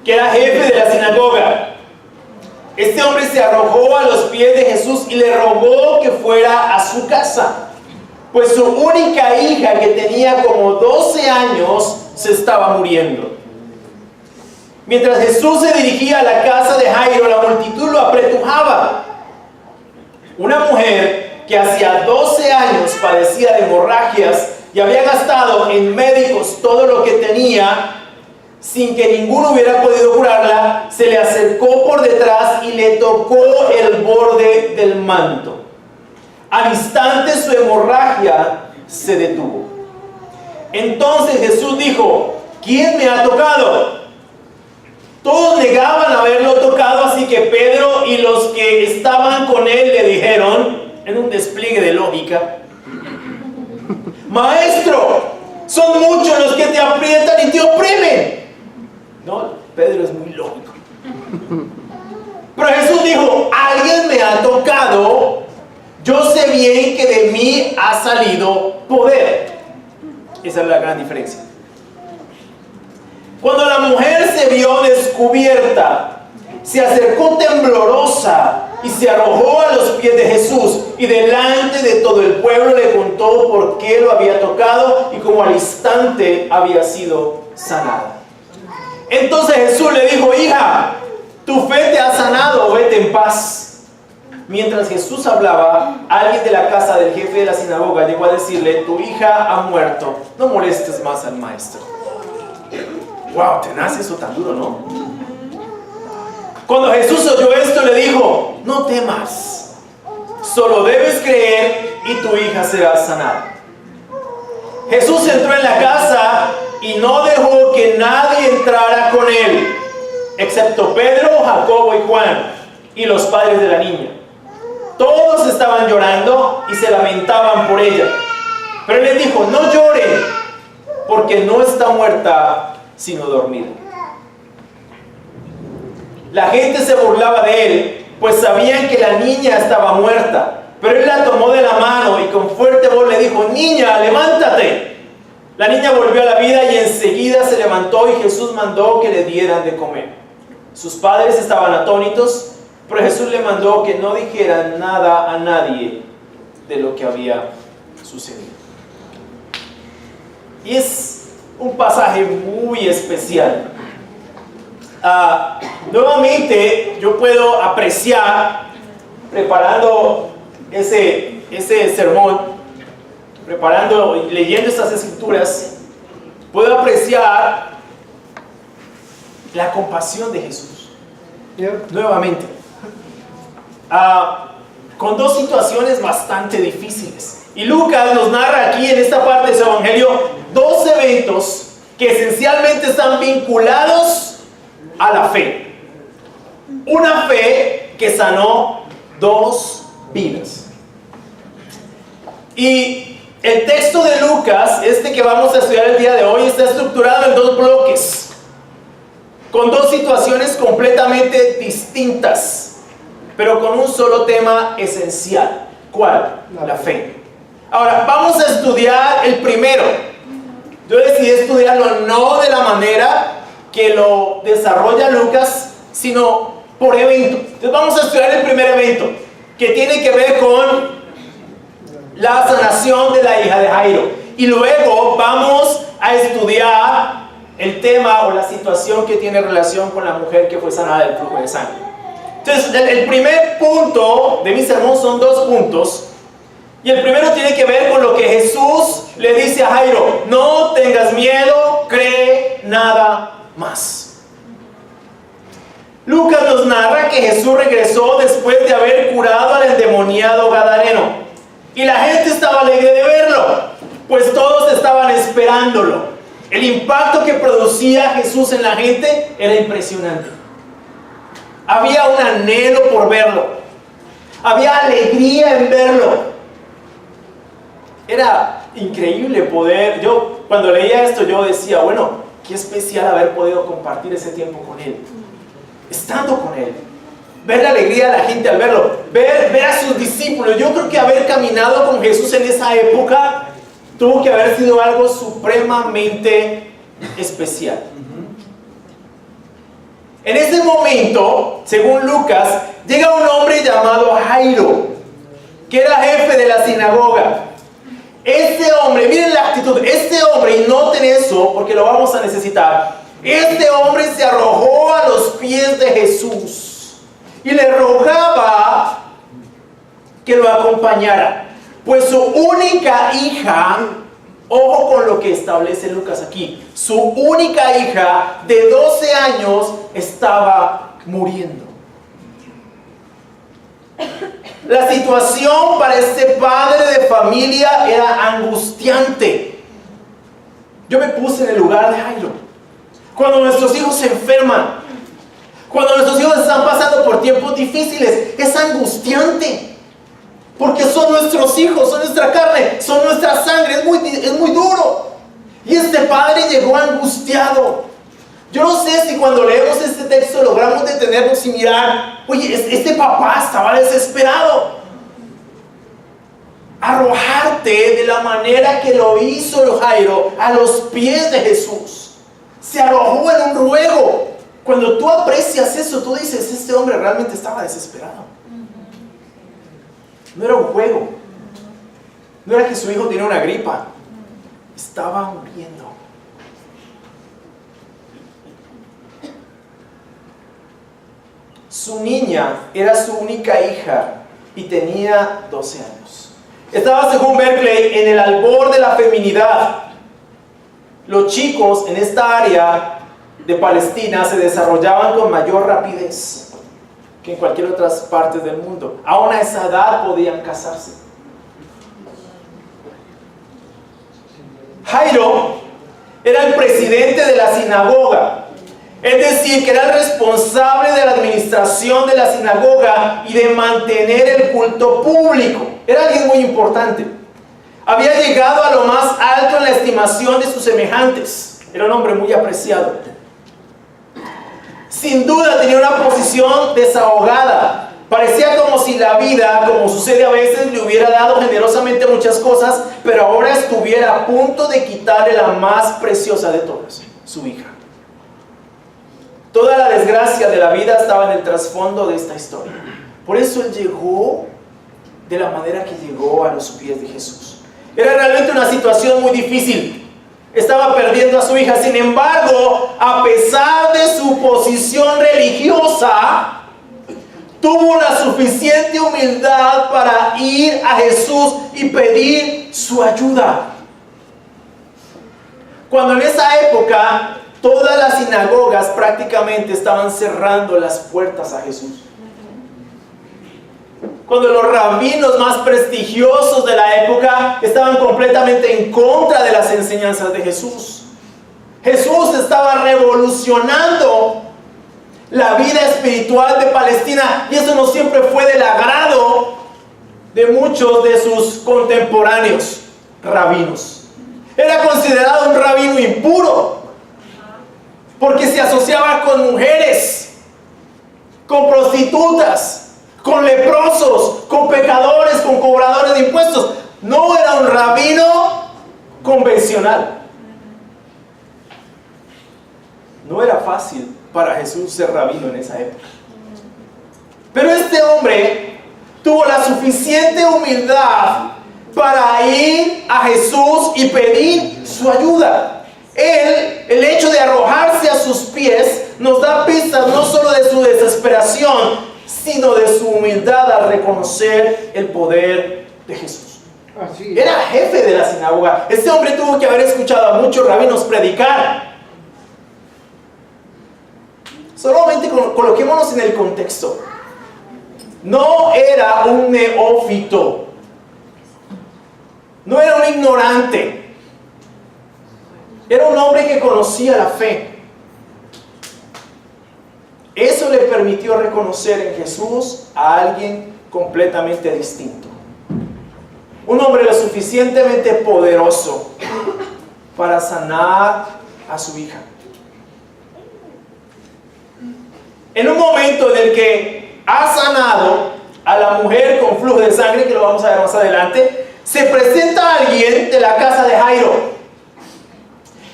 que era jefe de la sinagoga. Este hombre se arrojó a los pies de Jesús y le rogó que fuera a su casa, pues su única hija, que tenía como 12 años, se estaba muriendo. Mientras Jesús se dirigía a la casa de Jairo, la multitud lo apretujaba. Una mujer que hacía 12 años padecía de hemorragias y había gastado en médicos todo lo que tenía, sin que ninguno hubiera podido curarla, se le acercó por detrás y le tocó el borde del manto. Al instante su hemorragia se detuvo. Entonces Jesús dijo: ¿quién me ha tocado? Todos negaban haberlo tocado, así que Pedro y los que estaban con él le dijeron, en un despliegue de lógica: Maestro, son muchos los que te aprietan y te oprimen. No, Pedro es muy lógico. Pero Jesús dijo: alguien me ha tocado, yo sé bien que de mí ha salido poder. Esa es la gran diferencia. Cuando la mujer se vio descubierta, se acercó temblorosa y se arrojó a los pies de Jesús, y delante de todo el pueblo le contó por qué lo había tocado y cómo al instante había sido sanada. Entonces Jesús le dijo: hija, tu fe te ha sanado, vete en paz. Mientras Jesús hablaba, alguien de la casa del jefe de la sinagoga llegó a decirle: tu hija ha muerto, no molestes más al maestro. Wow, tenaz eso tan duro, ¿no? Cuando Jesús oyó esto, le dijo: no temas, solo debes creer y tu hija será sanada. Jesús entró en la casa y no dejó que nadie entrara con él, excepto Pedro, Jacobo y Juan, y los padres de la niña. Todos estaban llorando y se lamentaban por ella. Pero él les dijo: no lloren, porque no está muerta, sino dormida. La gente se burlaba de él, pues sabían que la niña estaba muerta. Pero él la tomó de la mano y con fuerte voz le dijo: niña, levántate. La niña volvió a la vida y enseguida se levantó, y Jesús mandó que le dieran de comer. Sus padres estaban atónitos, pero Jesús le mandó que no dijeran nada a nadie de lo que había sucedido. Y es un pasaje muy especial. Nuevamente yo puedo apreciar, preparando ese sermón, preparando y leyendo estas escrituras, puedo apreciar la compasión de Jesús. Nuevamente, con dos situaciones bastante difíciles. Y Lucas nos narra aquí en esta parte de su evangelio dos eventos que esencialmente están vinculados a la fe. Una fe que sanó dos vidas. Y el texto de Lucas, que vamos a estudiar el día de hoy, está estructurado en dos bloques, con dos situaciones completamente distintas, pero con un solo tema esencial. ¿Cuál? La fe. Ahora, vamos a estudiar el primero. Yo decidí estudiarlo no de la manera que lo desarrolla Lucas, sino por evento. Entonces vamos a estudiar el primer evento, que tiene que ver con la sanación de la hija de Jairo. Y luego vamos a estudiar el tema o la situación que tiene relación con la mujer que fue sanada del flujo de sangre. Entonces, el primer punto de mi sermón son dos puntos. Y el primero tiene que ver con lo que Jesús le dice a Jairo: no tengas miedo, cree nada más. Lucas nos narra que Jesús regresó después de haber curado al endemoniado gadareno. Y la gente estaba alegre de verlo, pues todos estaban esperándolo. El impacto que producía Jesús en la gente era impresionante. Había un anhelo por verlo. Había alegría en verlo. Era increíble poder, yo cuando leía esto yo decía: bueno, qué especial haber podido compartir ese tiempo con él, estando con él, ver la alegría de la gente al verlo, ver a sus discípulos. Yo creo que haber caminado con Jesús en esa época tuvo que haber sido algo supremamente especial. En ese momento, según Lucas, llega un hombre llamado Jairo, que era jefe de la sinagoga. Este hombre, miren la actitud, este hombre, y noten eso porque lo vamos a necesitar. Este hombre se arrojó a los pies de Jesús y le rogaba que lo acompañara, pues su única hija, ojo con lo que establece Lucas aquí, su única hija de 12 años estaba muriendo. La situación para este padre de familia era angustiante. Yo me puse en el lugar de Jairo. Cuando nuestros hijos se enferman, cuando nuestros hijos están pasando por tiempos difíciles, es angustiante. Porque son nuestros hijos, son nuestra carne, son nuestra sangre, es muy duro. Y este padre llegó angustiado. Yo no sé si cuando leemos este texto logramos detenernos y mirar, oye, este papá estaba desesperado. Arrojarte de la manera que lo hizo Jairo a los pies de Jesús. Se arrojó en un ruego. Cuando tú aprecias eso, tú dices, este hombre realmente estaba desesperado. No era un juego. No era que su hijo tenía una gripa. Estaba muriendo. Su niña era su única hija y tenía 12 años. Estaba, según Berkeley, en el albor de la feminidad. Los chicos en esta área de Palestina se desarrollaban con mayor rapidez que en cualquier otra parte del mundo. Aún a esa edad podían casarse. Jairo era el presidente de la sinagoga, es decir, que era el responsable de la administración de la sinagoga y de mantener el culto público. Era alguien muy importante. Había llegado a lo más alto en la estimación de sus semejantes. Era un hombre muy apreciado. Sin duda tenía una posición desahogada. Parecía como si la vida, como sucede a veces, le hubiera dado generosamente muchas cosas, pero ahora estuviera a punto de quitarle la más preciosa de todas, su hija. Toda la desgracia de la vida estaba en el trasfondo de esta historia. Por eso él llegó de la manera que llegó a los pies de Jesús. Era realmente una situación muy difícil. Estaba perdiendo a su hija. Sin embargo, a pesar de su posición religiosa, tuvo la suficiente humildad para ir a Jesús y pedir su ayuda. Cuando en esa época todas las sinagogas prácticamente estaban cerrando las puertas a Jesús. Cuando los rabinos más prestigiosos de la época estaban completamente en contra de las enseñanzas de Jesús. Jesús estaba revolucionando la vida espiritual de Palestina, y eso no siempre fue del agrado de muchos de sus contemporáneos rabinos. Era considerado un rabino impuro porque se asociaba con mujeres, con prostitutas, con leprosos, con pecadores, con cobradores de impuestos. No era un rabino convencional. No era fácil para Jesús ser rabino en esa época. Pero este hombre tuvo la suficiente humildad para ir a Jesús y pedir su ayuda. El hecho de arrojarse a sus pies nos da pistas no solo de su desesperación, sino de su humildad al reconocer el poder de Jesús. Era jefe de la sinagoga. Este hombre tuvo que haber escuchado a muchos rabinos predicar. Solamente coloquémonos en el contexto. No era un neófito. No era un ignorante. Era un hombre que conocía la fe. Eso le permitió reconocer en Jesús a alguien completamente distinto. Un hombre lo suficientemente poderoso para sanar a su hija. En un momento en el que ha sanado a la mujer con flujo de sangre, que lo vamos a ver más adelante, se presenta alguien de la casa de Jairo.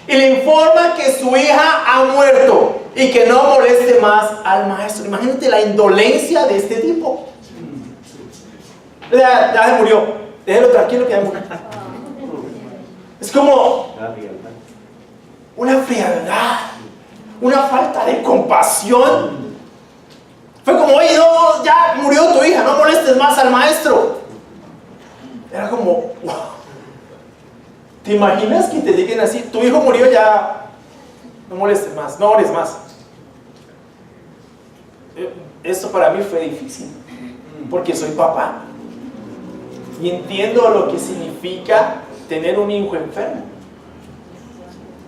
y le informa que su hija ha muerto y que no moleste más al maestro. Imagínate la indolencia de este tipo. Ya se murió, déjelo tranquilo que ya murió. Es como una frialdad, una falta de compasión. Fue como, oye, no, ya murió tu hija, no molestes más al maestro. Era como, wow. ¿Te imaginas que te digan así? Tu hijo murió, ya no molestes más, no ores más. Esto para mí fue difícil, porque soy papá y entiendo lo que significa tener un hijo enfermo.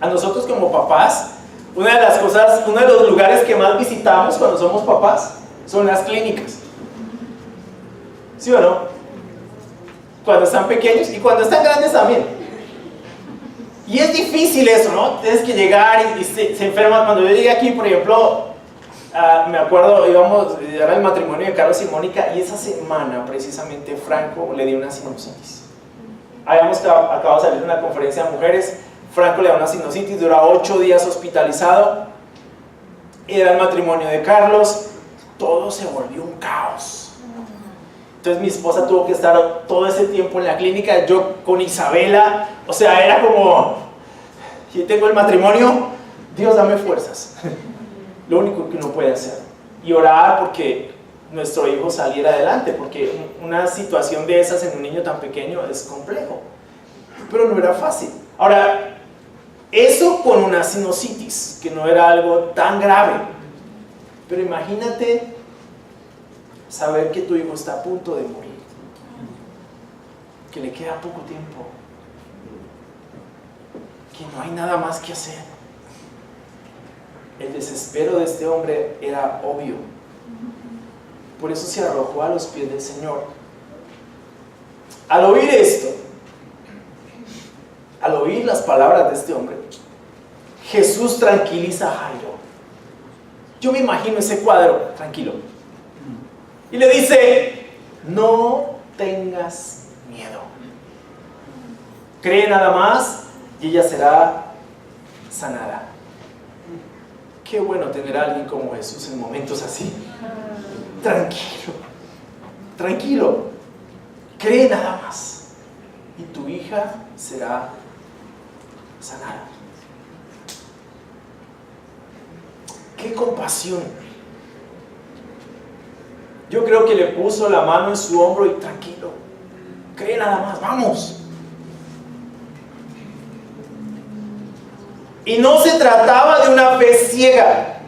A nosotros como papás, una de las cosas, uno de los lugares que más visitamos cuando somos papás son las clínicas. ¿Sí o no? Cuando están pequeños y cuando están grandes también. Y es difícil eso, ¿no? Tienes que llegar y se enferman. Cuando yo llegué aquí, por ejemplo, me acuerdo, era el matrimonio de Carlos y Mónica, y esa semana precisamente Franco le dio una sinusitis. Habíamos acabado de salir de una conferencia de mujeres. Franco le da una sinusitis, dura 8 días hospitalizado. Era el matrimonio de Carlos. Todo se volvió un caos. Entonces mi esposa tuvo que estar todo ese tiempo en la clínica, yo con Isabela. O sea, era como, yo tengo el matrimonio, Dios dame fuerzas. Lo único que uno puede hacer. Y orar porque nuestro hijo saliera adelante, porque una situación de esas en un niño tan pequeño es complejo. Pero no era fácil. Ahora, eso con una sinusitis, que no era algo tan grave. Pero imagínate saber que tu hijo está a punto de morir, que le queda poco tiempo, que no hay nada más que hacer. El desespero de este hombre era obvio. Por eso se arrojó a los pies del Señor. Al oír esto, al oír las palabras de este hombre, Jesús tranquiliza a Jairo. Yo me imagino ese cuadro, tranquilo. Y le dice, no tengas miedo. Cree nada más y ella será sanada. Qué bueno tener a alguien como Jesús en momentos así. Tranquilo, tranquilo. Cree nada más y tu hija será sanada. ¡Qué compasión! Yo creo que le puso la mano en su hombro y tranquilo, cree nada más, vamos. Y no se trataba de una fe ciega,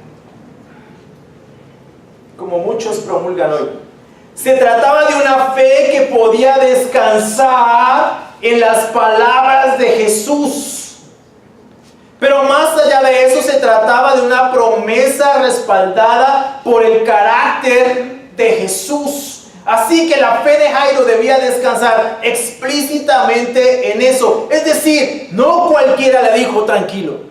como muchos promulgan hoy. Se trataba de una fe que podía descansar en las palabras de Jesús. Pero más allá de eso, se trataba de una promesa respaldada por el carácter de Jesús. Así que la fe de Jairo debía descansar explícitamente en eso. Es decir, no cualquiera le dijo tranquilo.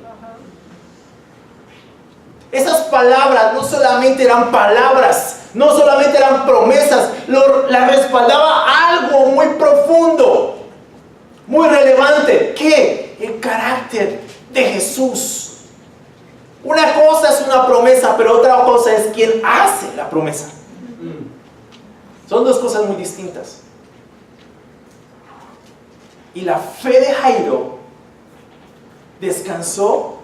Esas palabras no solamente eran palabras, no solamente eran promesas, la respaldaba algo muy profundo, muy relevante. ¿Qué? El carácter de Jesús. Una cosa es una promesa, pero otra cosa es quien hace la promesa. Son dos cosas muy distintas. Y la fe de Jairo descansó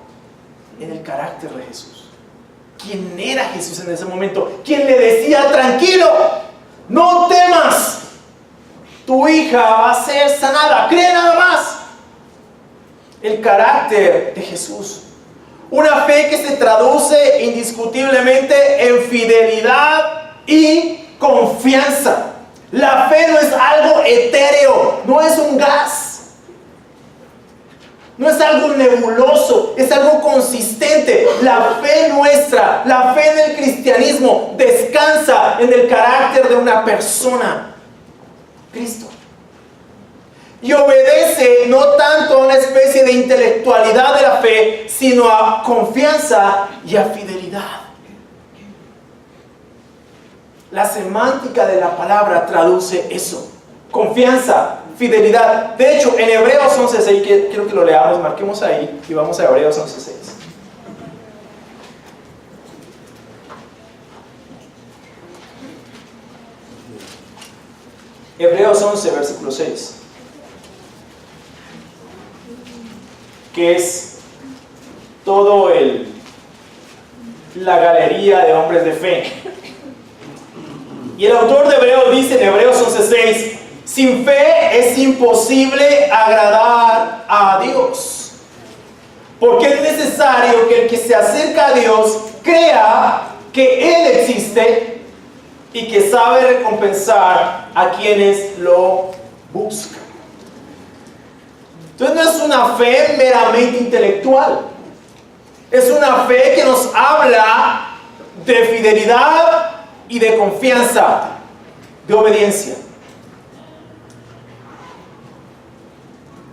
en el carácter de Jesús. ¿Quién era Jesús en ese momento? ¿Quién le decía, tranquilo, no temas, tu hija va a ser sanada, cree nada más? El carácter de Jesús. Una fe que se traduce indiscutiblemente en fidelidad y confianza. La fe no es algo etéreo, no es un gas, no es algo nebuloso, es algo consistente. La fe nuestra, la fe del cristianismo, descansa en el carácter de una persona, Cristo. Y obedece no tanto a una especie de intelectualidad de la fe, sino a confianza y a fidelidad. La semántica de la palabra traduce eso: confianza, fidelidad. De hecho, en Hebreos 11:6, quiero que lo leamos, marquemos ahí y vamos a Hebreos 11:6. Hebreos 11, versículo 6, que es todo la galería de hombres de fe. Y el autor de Hebreos dice en Hebreos 11:6, sin fe es imposible agradar a Dios, porque es necesario que el que se acerca a Dios crea que Él existe y que sabe recompensar a quienes lo buscan. Entonces no es una fe meramente intelectual, es una fe que nos habla de fidelidad y de confianza, de obediencia.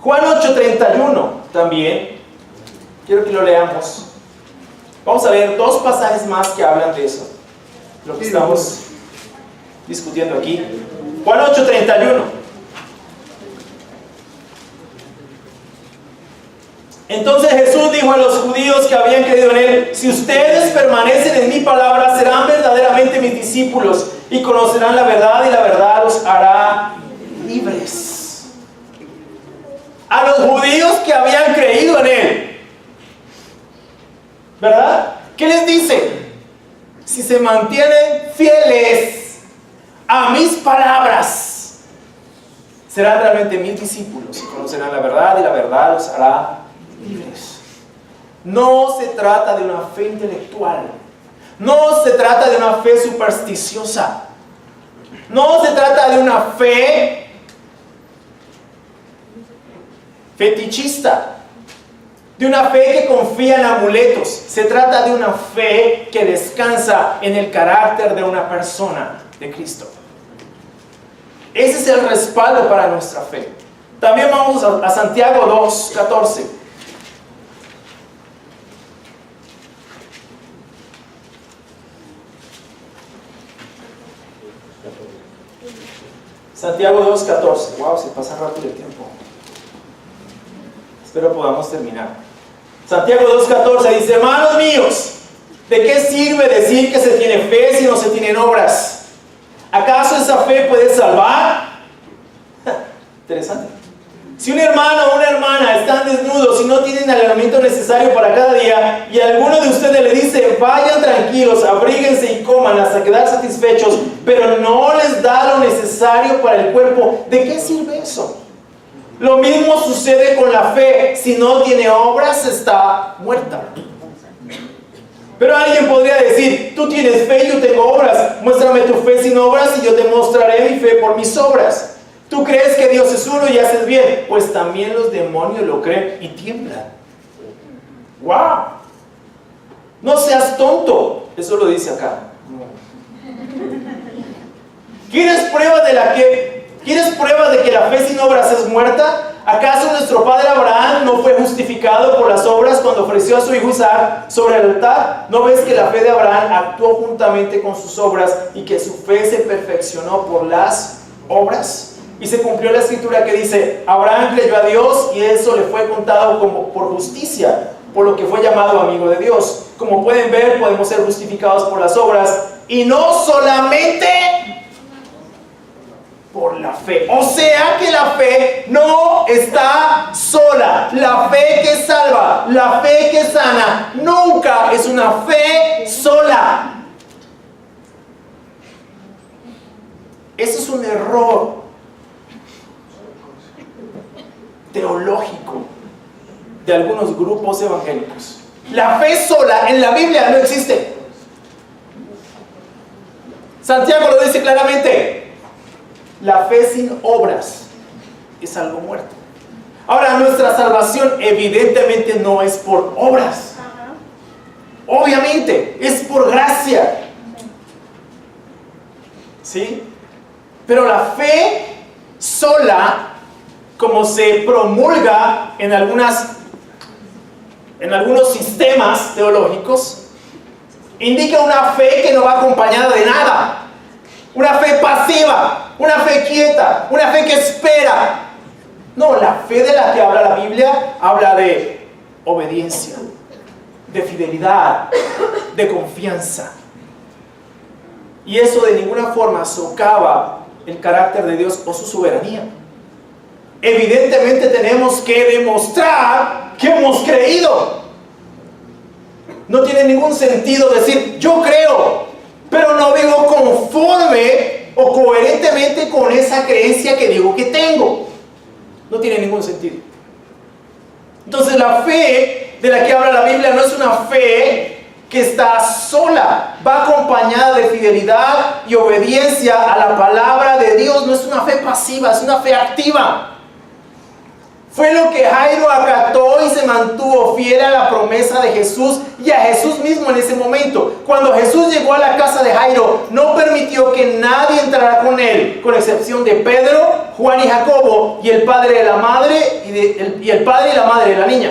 Juan 8:31 también, quiero que lo leamos. Vamos a leer dos pasajes más que hablan de eso, lo que estamos discutiendo aquí. Juan 8:31. Entonces Jesús dijo a los judíos que habían creído en Él: si ustedes permanecen en mi palabra, serán verdaderamente mis discípulos y conocerán la verdad, y la verdad los hará libres. A los judíos que habían creído en Él, ¿verdad? ¿Qué les dice? Si se mantienen fieles a mis palabras, serán realmente mis discípulos y conocerán la verdad, y la verdad los hará libres. No se trata de una fe intelectual, no se trata de una fe supersticiosa, no se trata de una fe fetichista, de una fe que confía en amuletos. Se trata de una fe que descansa en el carácter de una persona, de Cristo. Ese es el respaldo para nuestra fe. También vamos a Santiago 2:14. Santiago 2:14. Wow, se pasa rápido el tiempo. Espero podamos terminar. Santiago 2:14 dice: hermanos míos, ¿de qué sirve decir que se tiene fe si no se tienen obras? ¿Acaso esa fe puede salvar? Interesante. Si un hermano o una hermana están desnudos y no tienen el alimento necesario para cada día, y alguno de ustedes le dice: vayan tranquilos, abríguense y coman hasta quedar satisfechos, pero no les da lo necesario para el cuerpo, ¿de qué sirve eso? Lo mismo sucede con la fe. Si no tiene obras, está muerta. Pero alguien podría decir: tú tienes fe y yo tengo obras. Muéstrame tu fe sin obras y yo te mostraré mi fe por mis obras. Tú crees que Dios es uno y haces bien, pues también los demonios lo creen y tiemblan. ¡Wow! No seas tonto. Eso lo dice acá. ¿Quieres prueba de que la fe sin obras es muerta? ¿Acaso nuestro padre Abraham no fue justificado por las obras cuando ofreció a su hijo Isaac sobre el altar? ¿No ves que la fe de Abraham actuó juntamente con sus obras y que su fe se perfeccionó por las obras? Y se cumplió la escritura que dice: Abraham creyó a Dios y eso le fue contado como por justicia, por lo que fue llamado amigo de Dios. Como pueden ver, podemos ser justificados por las obras y no solamente por la fe. O sea que la fe no está sola. La fe que salva, la fe que sana, nunca es una fe sola. Eso es un error teológico de algunos grupos evangélicos. La fe sola en la Biblia no existe. Santiago lo dice claramente: la fe sin obras es algo muerto. Ahora, nuestra salvación evidentemente no es por obras. Obviamente, es por gracia. ¿Sí? Pero la fe sola, como se promulga en algunos sistemas teológicos, indica una fe que no va acompañada de nada. Una fe pasiva, una fe quieta, una fe que espera, No, la fe de la que habla la Biblia habla de obediencia, de fidelidad, de confianza. Y eso de ninguna forma socava el carácter de Dios o su soberanía. Evidentemente tenemos que demostrar que hemos creído. No tiene ningún sentido decir, yo creo, pero no vivo conforme o coherentemente con esa creencia que digo que tengo. No tiene ningún sentido. Entonces la fe de la que habla la Biblia no es una fe que está sola, va acompañada de fidelidad y obediencia a la palabra de Dios. No es una fe pasiva, es una fe activa. Fue lo que Jairo acató y se mantuvo fiel a la promesa de Jesús y a Jesús mismo en ese momento. Cuando Jesús llegó a la casa de Jairo, no permitió que nadie entrara con él, con excepción de Pedro, Juan y Jacobo y el padre de la madre y el padre y la madre de la niña.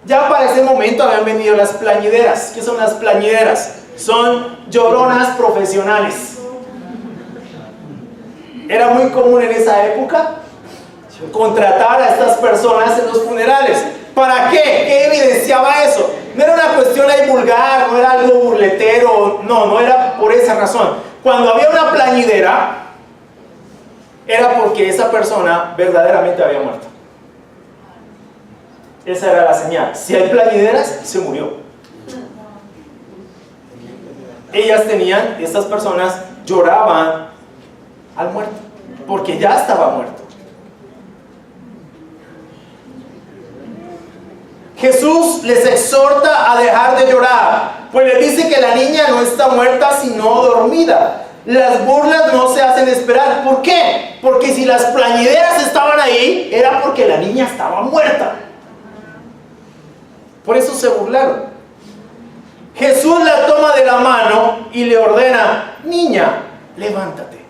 Ya para ese momento habían venido las plañideras. ¿Qué son las plañideras? Son lloronas profesionales. Era muy común en esa época contratar a estas personas en los funerales. ¿Para qué? ¿Qué evidenciaba eso? No era una cuestión ahí vulgar, no era algo burletero, no era por esa razón. Cuando había una plañidera, era porque esa persona verdaderamente había muerto. Esa era la señal. Si hay plañideras, se murió. Estas personas lloraban al muerto, porque ya estaba muerto. Jesús les exhorta a dejar de llorar, pues les dice que la niña no está muerta sino dormida. Las burlas no se hacen esperar. ¿Por qué? Porque si las plañideras estaban ahí, era porque la niña estaba muerta. Por eso se burlaron. Jesús la toma de la mano y le ordena, niña, levántate.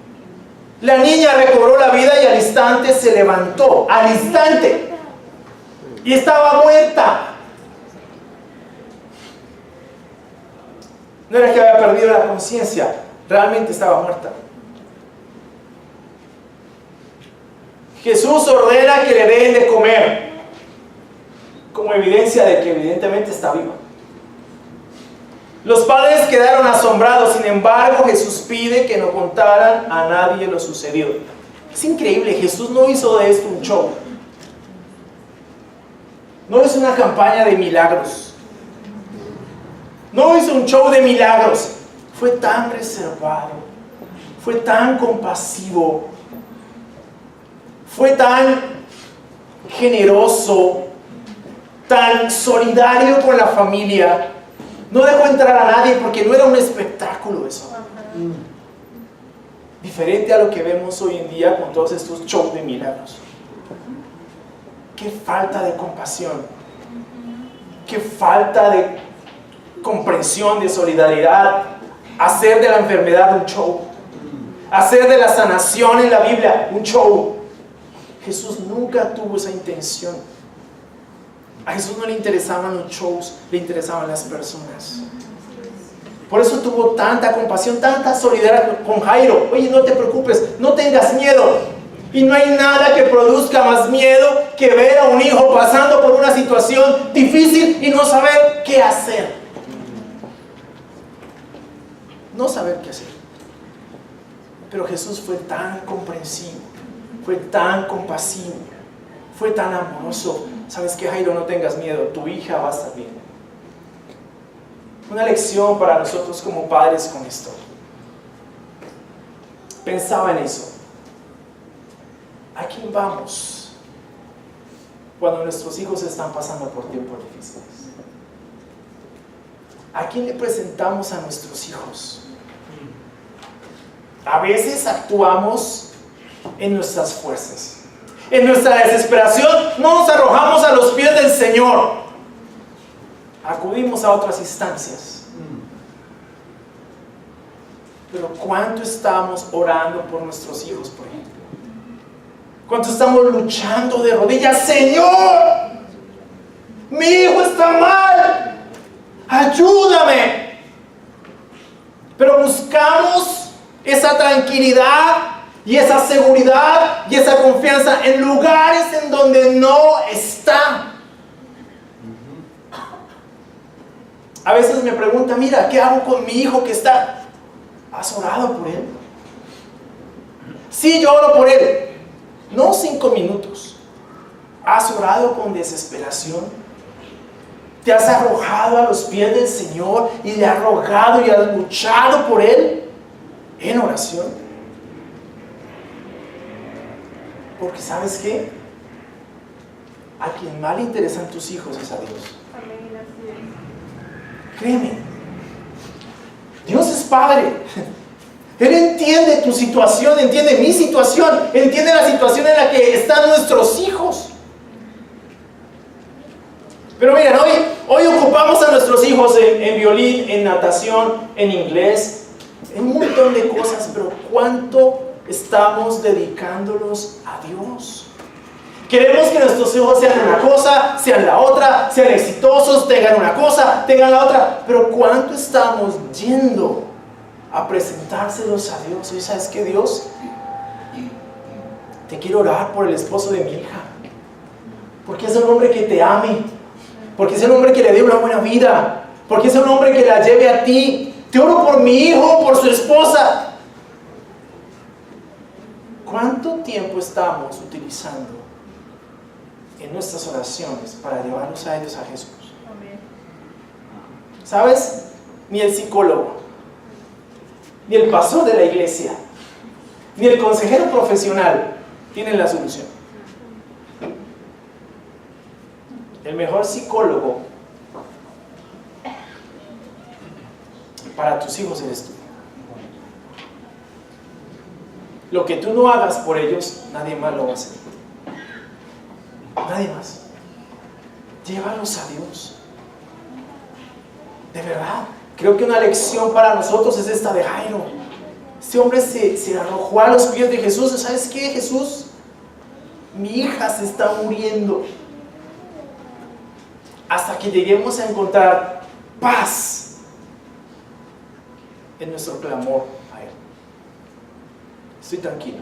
La niña recobró la vida y al instante se levantó. Al instante. Y estaba muerta. No era que había perdido la conciencia, realmente estaba muerta. Jesús ordena que le den de comer, como evidencia de que evidentemente está viva. Los padres quedaron asombrados, sin embargo Jesús pide que no contaran a nadie lo sucedido. Es increíble, Jesús no hizo de esto un show. No hizo una campaña de milagros. No hizo un show de milagros. Fue tan reservado. Fue tan compasivo. Fue tan generoso. Tan solidario con la familia. No dejó entrar a nadie porque no era un espectáculo eso. Diferente a lo que vemos hoy en día con todos estos shows de milagros. Qué falta de compasión, qué falta de comprensión, de solidaridad. Hacer de la enfermedad un show, hacer de la sanación en la Biblia un show. Jesús nunca tuvo esa intención. A Jesús no le interesaban los shows, le interesaban las personas. Por eso tuvo tanta compasión, tanta solidaridad con Jairo. Oye, no te preocupes, no tengas miedo. Y no hay nada que produzca más miedo que ver a un hijo pasando por una situación difícil y no saber qué hacer. No saber qué hacer. Pero Jesús fue tan comprensivo, fue tan compasivo, fue tan amoroso. ¿Sabes qué, Jairo? No tengas miedo, tu hija va a estar bien. Una lección para nosotros como padres con esto. Pensaba en eso. ¿A quién vamos cuando nuestros hijos están pasando por tiempos difíciles? ¿A quién le presentamos a nuestros hijos? A veces actuamos en nuestras fuerzas. En nuestra desesperación no nos arrojamos a los pies del Señor. Acudimos a otras instancias. Pero ¿cuánto estamos orando por nuestros hijos, por ejemplo? ¿Cuánto estamos luchando de rodillas? Señor, mi hijo está mal, ayúdame. Pero buscamos esa tranquilidad y esa seguridad y esa confianza en lugares en donde no está. A veces me pregunta, mira, ¿qué hago con mi hijo que está? ¿Has orado por él? Sí, yo oro por él. No 5 minutos. ¿Has orado con desesperación? ¿Te has arrojado a los pies del Señor y le has rogado y has luchado por él en oración? Porque ¿sabes qué? A quien más le interesan tus hijos es a Dios. Créeme, Dios es Padre. Él entiende tu situación, entiende mi situación, entiende la situación en la que están nuestros hijos. Pero miren, hoy ocupamos a nuestros hijos en violín, en natación, en inglés, en un montón de cosas, pero ¿cuánto estamos dedicándolos a Dios? Queremos que nuestros hijos sean una cosa, sean la otra, sean exitosos, tengan una cosa, tengan la otra, pero ¿cuánto estamos yendo a presentárselos a Dios? ¿Y sabes qué, Dios? Te quiero orar por el esposo de mi hija, porque es un hombre que te ame, porque es un hombre que le dé una buena vida, porque es un hombre que la lleve a ti. Te oro por mi hijo, por su esposa. ¿Cuánto tiempo estamos utilizando en nuestras oraciones para llevarlos a ellos a Jesús? ¿Sabes? Ni el psicólogo, ni el pastor de la iglesia, ni el consejero profesional tienen la solución. El mejor psicólogo para tus hijos eres tú. Lo que tú no hagas por ellos, nadie más lo va a hacer. Nadie más. Llévalos a Dios. De verdad, creo que una lección para nosotros es esta de Jairo. Este hombre se arrojó a los pies de Jesús. ¿Sabes qué, Jesús? Mi hija se está muriendo. Hasta que lleguemos a encontrar paz en nuestro clamor a Él. Estoy tranquilo.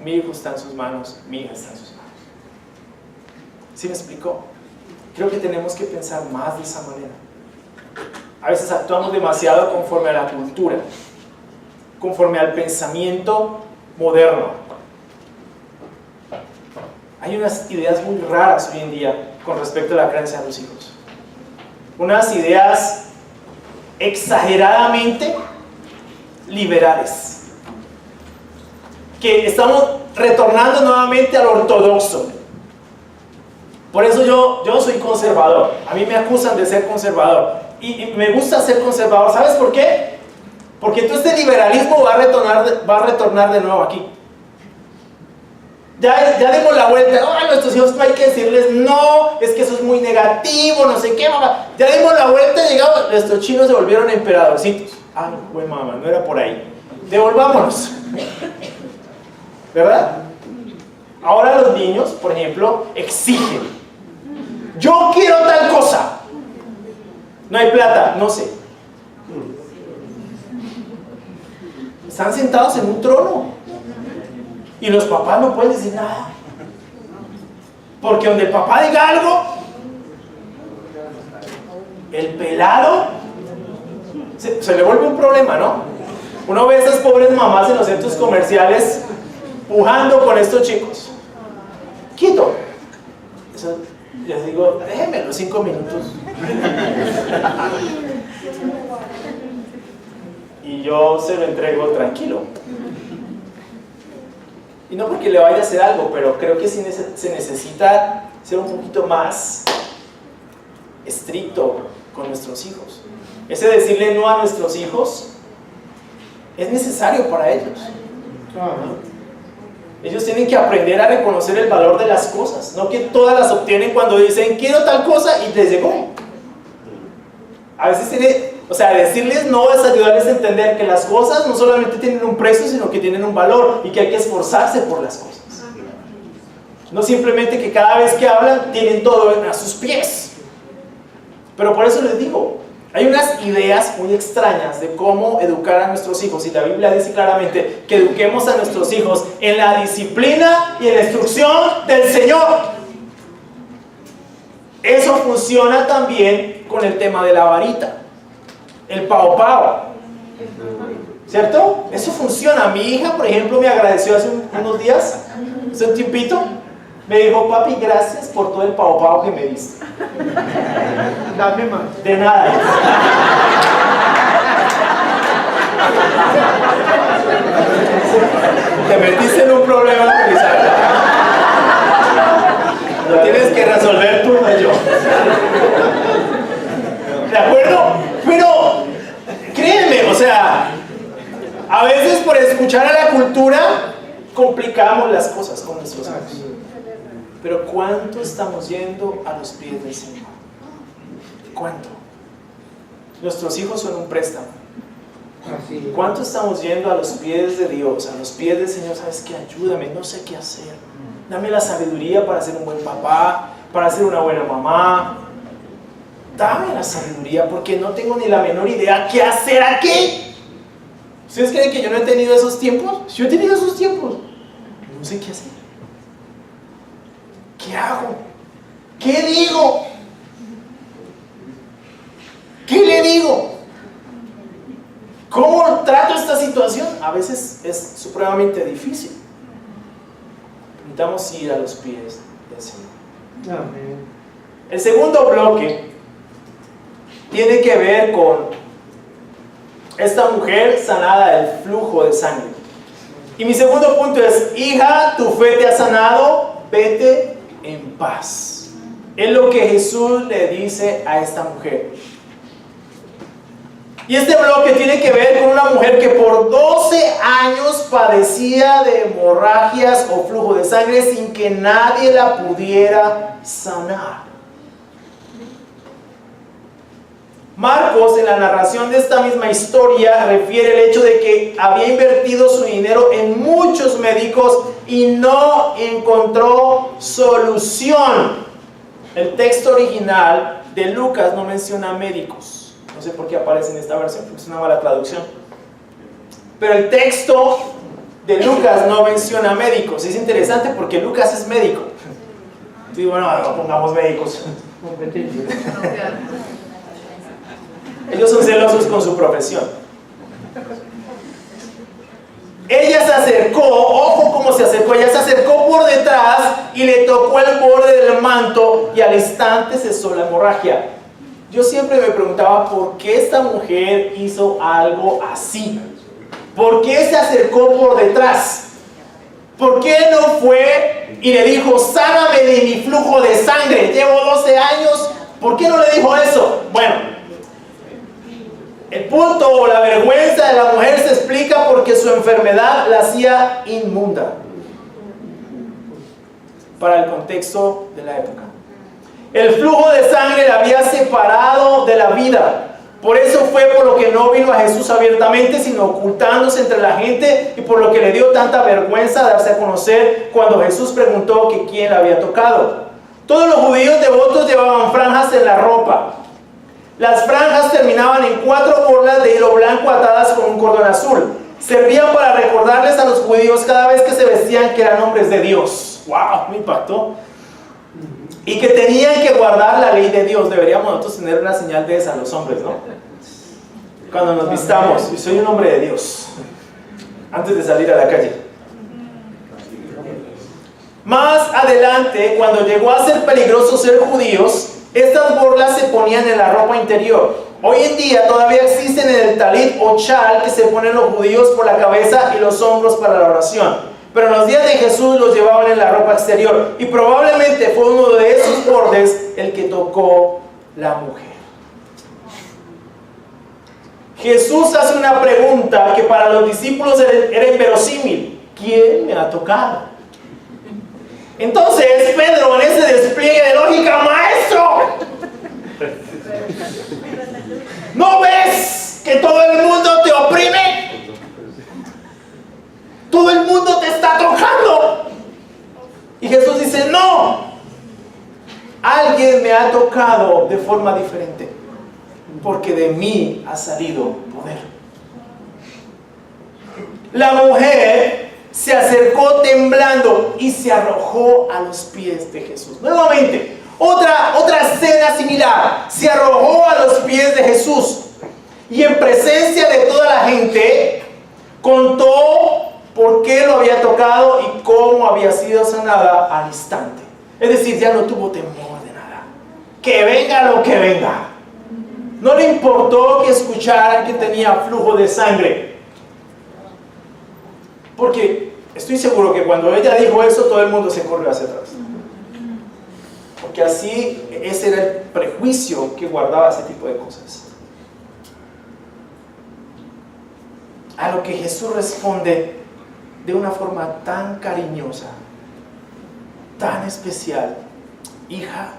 Mi hijo está en sus manos, mi hija está en sus manos. ¿Sí me explicó? Creo que tenemos que pensar más de esa manera. A veces actuamos demasiado conforme a la cultura, conforme al pensamiento moderno. Hay unas ideas muy raras hoy en día con respecto a la creencia de los hijos. Unas ideas exageradamente liberales, que estamos retornando nuevamente al ortodoxo. Por eso yo soy conservador. A mí me acusan de ser conservador y me gusta ser conservador. ¿Sabes por qué? Porque todo este liberalismo va a retornar de nuevo aquí. Ya dimos la vuelta. A nuestros hijos no hay que decirles no, es que eso es muy negativo, no sé qué, mamá. Ya dimos la vuelta, llegamos, nuestros chinos se volvieron emperadorcitos. Ay, güey, mamá, no era por ahí. Devolvámonos. ¿Verdad? Ahora los niños, por ejemplo, exigen. Yo quiero tal cosa. No hay plata, no sé. Están sentados en un trono. Y los papás no pueden decir nada. Porque donde el papá diga algo, el pelado se le vuelve un problema, ¿no? Uno ve a esas pobres mamás en los centros comerciales pujando con estos chicos. Quito. Eso, les digo, déjenme los 5 minutos. Y yo se lo entrego tranquilo. Y no porque le vaya a hacer algo, pero creo que sí se necesita ser un poquito más estricto con nuestros hijos. Ese decirle no a nuestros hijos es necesario para ellos. Ellos tienen que aprender a reconocer el valor de las cosas, no que todas las obtienen cuando dicen quiero tal cosa y les llegó. A veces decirles no es ayudarles a entender que las cosas no solamente tienen un precio, sino que tienen un valor y que hay que esforzarse por las cosas. No simplemente que cada vez que hablan tienen todo a sus pies. Pero por eso les digo, Hay unas ideas muy extrañas de cómo educar a nuestros hijos, y la Biblia dice claramente que eduquemos a nuestros hijos en la disciplina y en la instrucción del Señor. Eso funciona también con el tema de la varita, el pao pao, ¿cierto? Eso funciona. Mi hija, por ejemplo, me agradeció hace unos días, hace un tiempito, me dijo: papi, gracias por todo el pao pao que me diste. Dame más. De nada. Te metiste en un problema, Elizabeth. Lo tienes que resolver tú, no yo. ¿De acuerdo? Pero créeme, o sea, a veces por escuchar a la cultura complicamos las cosas con nuestros hijos. Pero ¿cuánto estamos yendo a los pies del Señor? ¿Cuánto? Nuestros hijos son un préstamo. ¿Cuánto estamos yendo a los pies de Dios, a los pies del Señor? ¿Sabes qué? Ayúdame, no sé qué hacer. Dame la sabiduría para ser un buen papá, para ser una buena mamá. Dame la sabiduría, porque no tengo ni la menor idea qué hacer aquí. ¿Ustedes creen que yo no he tenido esos tiempos? Yo he tenido esos tiempos. No sé qué hacer. ¿Qué hago? ¿Qué digo? ¿Qué le digo? ¿Cómo trato esta situación? A veces es supremamente difícil. Necesitamos ir a los pies del Señor. Amén. El segundo bloque tiene que ver con esta mujer sanada del flujo de sangre. Y mi segundo punto es: hija, tu fe te ha sanado, vete en paz. Es lo que Jesús le dice a esta mujer. Y este bloque tiene que ver con una mujer que por 12 años padecía de hemorragias o flujo de sangre sin que nadie la pudiera sanar. Marcos, en la narración de esta misma historia, refiere el hecho de que había invertido su dinero en muchos médicos y no encontró solución. El texto original de Lucas no menciona médicos. No sé por qué aparece en esta versión, porque es una mala traducción. Pero el texto de Lucas no menciona médicos. Es interesante porque Lucas es médico. Sí, bueno, no pongamos médicos. Ellos son celosos con su profesión. Ella se acercó, ojo cómo se acercó, ella se acercó por detrás y le tocó el borde del manto y al instante cesó la hemorragia. Yo siempre me preguntaba por qué esta mujer hizo algo así. ¿Por qué se acercó por detrás? ¿Por qué no fue y le dijo: sáname de mi flujo de sangre, llevo 12 años? ¿Por qué no le dijo eso? Bueno, el punto o la vergüenza de la mujer se explica porque su enfermedad la hacía inmunda para el contexto de la época. El flujo de sangre la había separado de la vida. Por eso fue por lo que no vino a Jesús abiertamente, sino ocultándose entre la gente, y por lo que le dio tanta vergüenza darse a conocer cuando Jesús preguntó que quién la había tocado. Todos los judíos devotos llevaban franjas en la ropa. Las franjas terminaban en 4 borlas de hilo blanco atadas con un cordón azul. Servían para recordarles a los judíos cada vez que se vestían que eran hombres de Dios. ¡Wow! Me impactó. Y que tenían que guardar la ley de Dios. Deberíamos nosotros tener una señal de esa, los hombres, ¿no? Cuando nos vistamos: y soy un hombre de Dios, antes de salir a la calle. Más adelante, cuando llegó a ser peligroso ser judíos, estas borlas se ponían en la ropa interior. Hoy en día todavía existen en el talit o chal que se ponen los judíos por la cabeza y los hombros para la oración. Pero en los días de Jesús los llevaban en la ropa exterior. Y probablemente fue uno de esos bordes el que tocó la mujer. Jesús hace una pregunta que para los discípulos era inverosímil: ¿quién me ha tocado? Entonces Pedro, en ese despliegue de lógica: ¡maestro! ¿No ves que todo el mundo te oprime? Todo el mundo te está tocando. Y Jesús dice: no, alguien me ha tocado de forma diferente. porque de mí ha salido poder. La mujer se acercó temblando y se arrojó a los pies de Jesús. Nuevamente, otra escena similar. Se arrojó a los pies de Jesús y en presencia de toda la gente contó por qué lo había tocado y cómo había sido sanada al instante. Es decir, ya no tuvo temor de nada. Que venga lo que venga. No le importó que escucharan que tenía flujo de sangre. Porque estoy seguro que cuando ella dijo eso, todo el mundo se corrió hacia atrás. Porque así, ese era el prejuicio que guardaba ese tipo de cosas. A lo que Jesús responde de una forma tan cariñosa, tan especial: hija,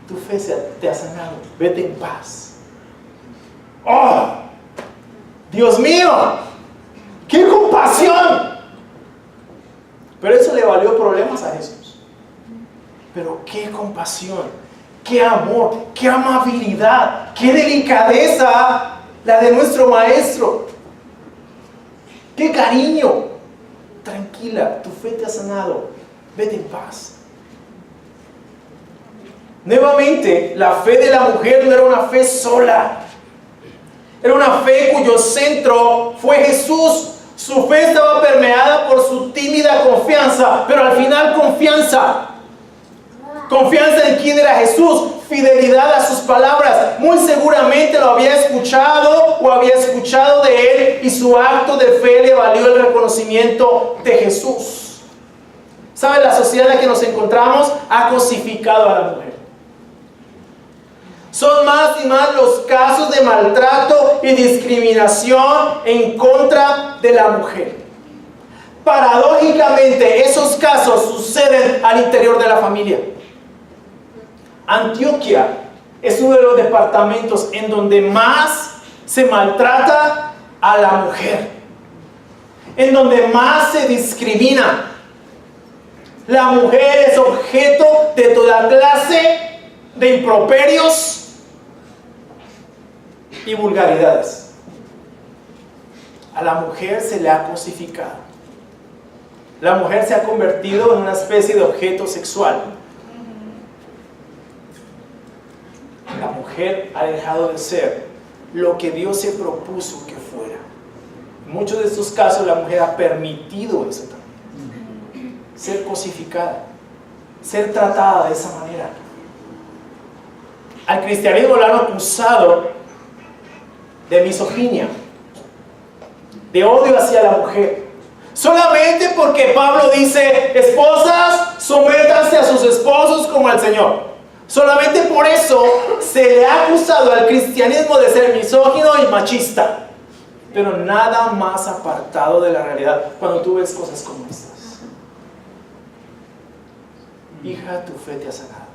tu fe te ha sanado, vete en paz. ¡Oh! ¡Dios mío! ¡Qué compasión! Pero eso le valió problemas a Jesús. Pero qué compasión, qué amor, qué amabilidad, qué delicadeza la de nuestro Maestro. ¡Qué cariño! Tranquila, tu fe te ha sanado, vete en paz. Nuevamente, la fe de la mujer no era una fe sola. Era una fe cuyo centro fue Jesús. Su fe estaba permeada por su tímida confianza, pero al final confianza. Confianza en quién era Jesús, fidelidad a sus palabras. Muy seguramente lo había escuchado o había escuchado de él y su acto de fe le valió el reconocimiento de Jesús. ¿Sabe? La sociedad en la que nos encontramos ha cosificado a la mujer. Son más y más los casos de maltrato y discriminación en contra de la mujer. Paradójicamente, esos casos suceden al interior de la familia. Antioquia es uno de los departamentos en donde más se maltrata a la mujer, en donde más se discrimina. La mujer es objeto de toda clase de improperios y vulgaridades. A la mujer se le ha cosificado. La mujer se ha convertido en una especie de objeto sexual. La mujer ha dejado de ser lo que Dios se propuso que fuera. En muchos de estos casos la mujer ha permitido eso también. Ser cosificada, ser tratada de esa manera. Al cristianismo lo han acusado de misoginia, de odio hacia la mujer. Solamente porque Pablo dice: esposas, sométanse a sus esposos como al Señor. Solamente por eso se le ha acusado al cristianismo de ser misógino y machista. Pero nada más apartado de la realidad cuando tú ves cosas como estas. Hija, tu fe te ha sanado.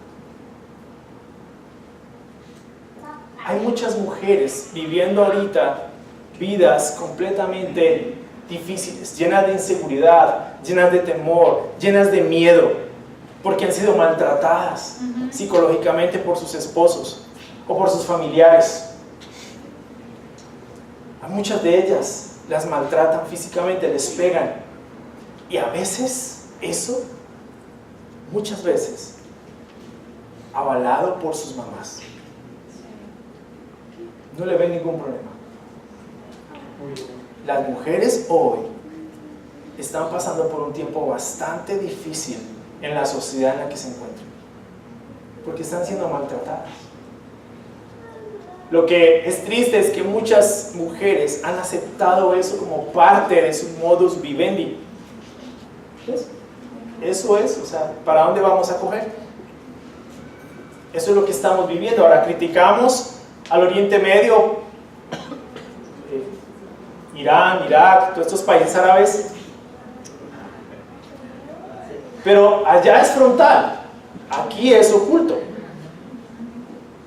Hay muchas mujeres viviendo ahorita vidas completamente difíciles, llenas de inseguridad, llenas de temor, llenas de miedo, porque han sido maltratadas psicológicamente por sus esposos o por sus familiares. A muchas de ellas las maltratan físicamente, les pegan. Y a veces eso, muchas veces, avalado por sus mamás. No le ven ningún problema. Las mujeres hoy están pasando por un tiempo bastante difícil en la sociedad en la que se encuentran, porque están siendo maltratadas. Lo que es triste es que muchas mujeres han aceptado eso como parte de su modus vivendi. ¿Ves? Eso es, o sea, ¿para dónde vamos a coger? Eso es lo que estamos viviendo. Ahora criticamos al Oriente Medio, Irán, Irak, todos estos países árabes, pero allá es frontal, aquí es oculto,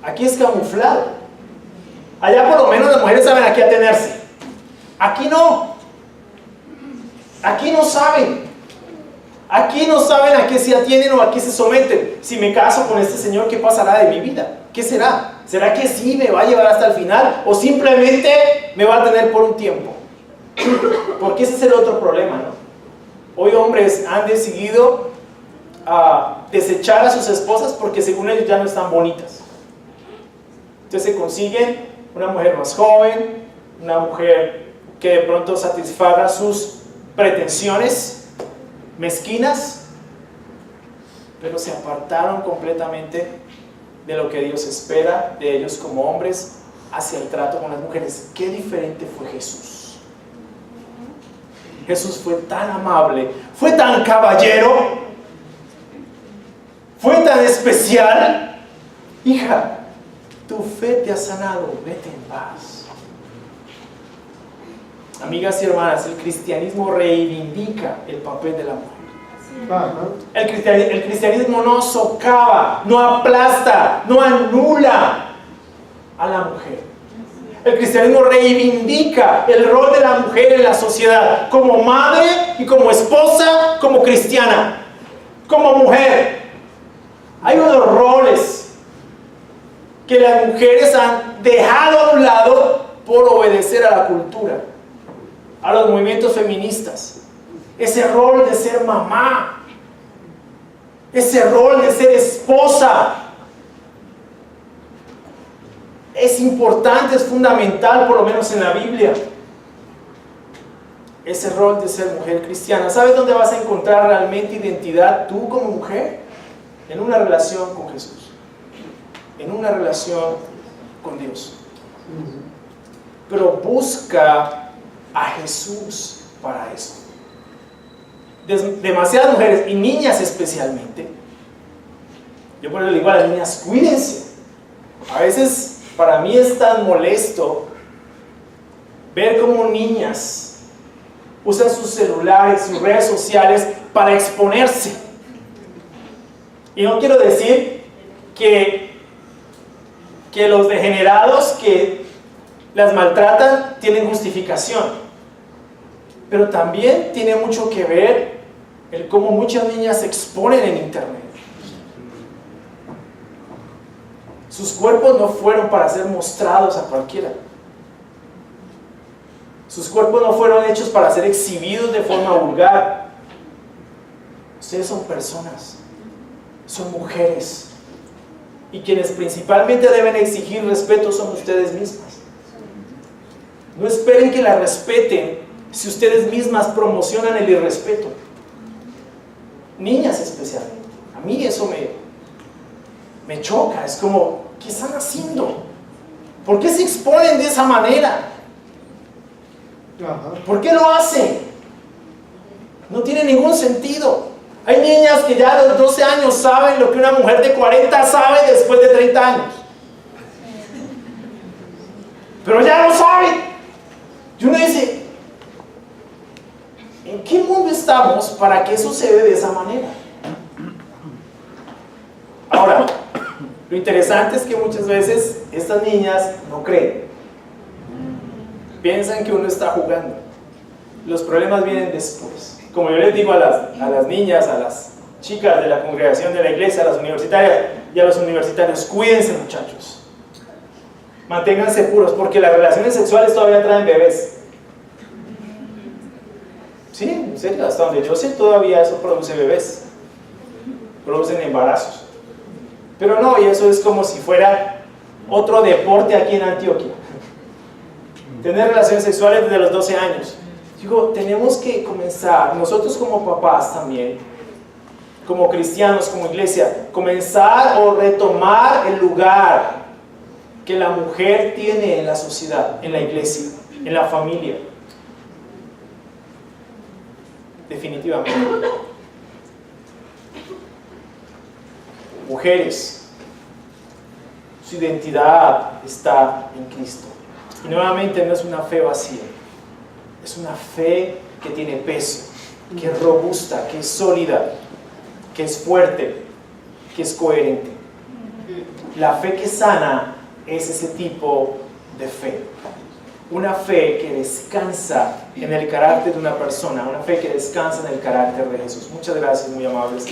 aquí es camuflado. Allá por lo menos las mujeres saben a qué atenerse, aquí no. Aquí no saben a qué se atienen o a qué se someten. Si me caso con este señor, ¿qué pasará de mi vida? ¿Qué será? ¿Será que sí me va a llevar hasta el final? ¿O simplemente me va a tener por un tiempo? Porque ese es el otro problema, ¿no? Hoy hombres han decidido desechar a sus esposas porque según ellos ya no están bonitas. Entonces se consiguen una mujer más joven, una mujer que de pronto satisfaga sus pretensiones mezquinas, pero se apartaron completamente de lo que Dios espera de ellos como hombres hacia el trato con las mujeres. Qué diferente fue Jesús. Jesús fue tan amable, fue tan caballero, fue tan especial. Hija, tu fe te ha sanado, vete en paz. Amigas y hermanas, el cristianismo reivindica el papel de la mujer. El cristianismo no socava, no aplasta, no anula a la mujer. El cristianismo reivindica el rol de la mujer en la sociedad, como madre y como esposa, como cristiana, como mujer. Hay unos roles que las mujeres han dejado a un lado por obedecer a la cultura, a los movimientos feministas. Ese rol de ser mamá, ese rol de ser esposa, es importante, es fundamental, por lo menos en la Biblia. Ese rol de ser mujer cristiana. ¿Sabes dónde vas a encontrar realmente identidad tú como mujer? En una relación con Jesús, en una relación con Dios. Pero busca a Jesús para eso. Demasiadas mujeres, y niñas especialmente, yo por eso le digo a las niñas, cuídense. A veces para mí es tan molesto ver cómo niñas usan sus celulares, sus redes sociales para exponerse. Y no quiero decir que los degenerados que las maltratan tienen justificación, pero también tiene mucho que ver el cómo muchas niñas se exponen en internet. Sus cuerpos no fueron para ser mostrados a cualquiera. Sus cuerpos no fueron hechos para ser exhibidos de forma vulgar. Ustedes son personas, son mujeres, y quienes principalmente deben exigir respeto son ustedes mismas. No esperen que la respeten si ustedes mismas promocionan el irrespeto. Niñas especialmente. A mí eso me choca. Es como, ¿qué están haciendo? ¿Por qué se exponen de esa manera? ¿Por qué lo hacen? No tiene ningún sentido. Hay niñas que ya a los 12 años saben lo que una mujer de 40 sabe después de 30 años. Pero ya lo saben. Y uno dice, ¿en qué mundo estamos para que eso se dé de esa manera? Ahora, lo interesante es que muchas veces estas niñas no creen. Piensan que uno está jugando. Los problemas vienen después. Como yo les digo a las niñas, a las chicas de la congregación de la iglesia, a las universitarias y a los universitarios, cuídense, muchachos. Manténganse puros, porque las relaciones sexuales todavía traen bebés. Sí, en serio, hasta donde yo sé todavía eso produce bebés, producen embarazos. Pero no, y eso es como si fuera otro deporte aquí en Antioquia. Tener relaciones sexuales desde los 12 años. Digo, tenemos que comenzar, nosotros como papás también, como cristianos, como iglesia, comenzar o retomar el lugar que la mujer tiene en la sociedad, en la iglesia, en la familia. Definitivamente. Mujeres, su identidad está en Cristo. Y nuevamente no es una fe vacía, es una fe que tiene peso, que es robusta, que es sólida, que es fuerte, que es coherente. La fe que sana es ese tipo de fe. Una fe que descansa en el carácter de una persona, una fe que descansa en el carácter de Jesús. Muchas gracias, muy amables.